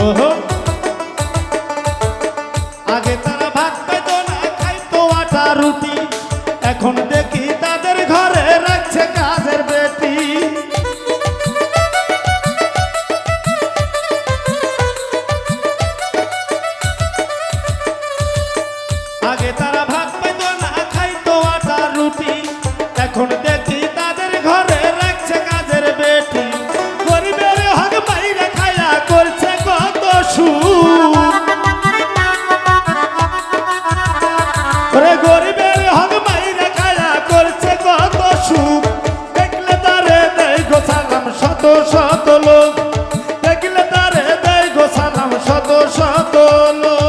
ওহো আগে তারা ভাত পেত না, খাইতো আটা রুটি, এখন দেখি তাদের ঘরে রাখছে কাজের বেটি। আগে তারা ভাত পেত না, খাইতো আটা রুটি, এখন দেখি তাদের ঘরে রাখছে কাজের বেটি। গরিবের হক বাইরে খায়া করছে কত সুখ, গরিবের হক বাইরে খায়া করছে কত সুখ। দেখলে তারে দেয় গো সালাম শত শত লোক, দেখলে তারে দেয় গো সালাম শত শত লোক।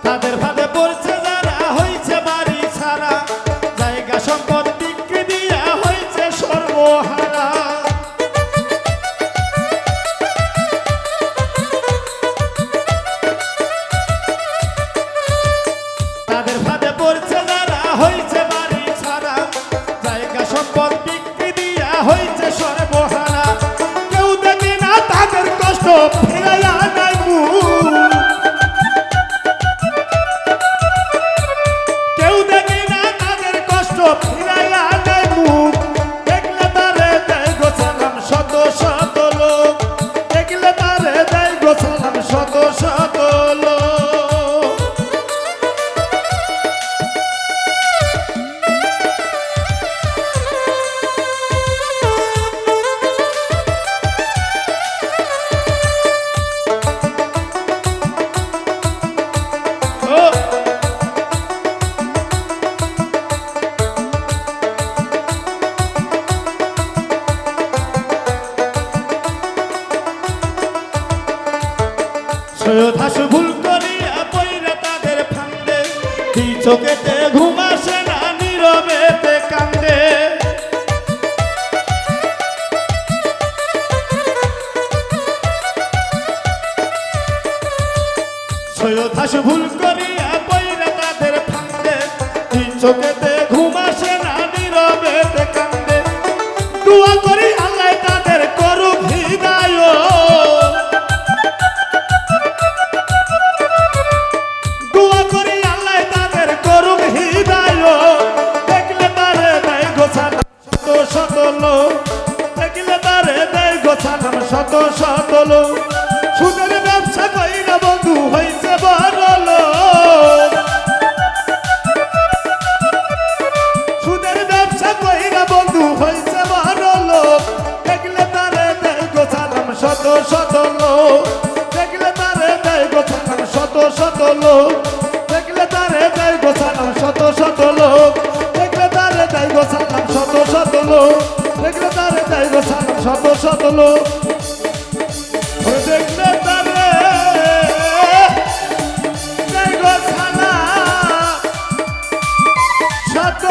তাদের ফাঁদে পড়ছে যারা হয়েছে বাড়ি ছাড়া, জায়গা সম্পদ বিক্রি দিয়া হয়েছে সর্বহারা। তাদের ফাঁদে পড়ছে যারা হয়েছে বাড়ি ছাড়া, জায়গা সম্পদ বিক্রি দিয়া হয়েছে সর্বহারা। কেউ দেখি না তাদের কষ্ট ফিরাইয়া নাই মুখ, কেউ দেখি না তাদের কষ্ট ফিরাইয়া দেয় মুখ। দেখলে তারে দেয় গো সালাম শত শত লোক, দেখলে তারে দেয় গো সালাম শত শত লোক। সৈয়দ হাসু ভুল করিয়া পইরা তাদের ফান্দে, দুই চোখেতে ঘুম আসে না, নীরবেতে কান্দে। সৈয়দ হাসু ভুল করিয়া পইরা তাদের ফান্দে, দুই চোখেতে ঘুম আসে না, নীরবেতে কান্দে। দোয়া করি আল্লাহ তাদের করুক হিদায়াত, দোয়া করি আল্লাহ তাদের করুক হিদায়াত। দেখলে তারে দেয় গো সালাম শত শত লোক, দেখলে তারে দেয় গো সালাম শত শত লোক। সুদের ব্যবসা কইরা বন্ধু হইছে বড় লোক, সুদের ব্যবসা কইরা বন্ধু হইছে বড় লোক। দেখলে তারে দেয় গো সালাম শত শত লোক, দেখলে তারে দেয় গো সালাম শত শত লোক, দেখলে তারে দেয় গো সালাম শত শত লোক, দেখলে তারে দেয় গো সালাম শত শত লোক, দেখলে তারে দেয় গো সালাম শত শত লোক, দেখলে তারে দেয় গো সালাম শত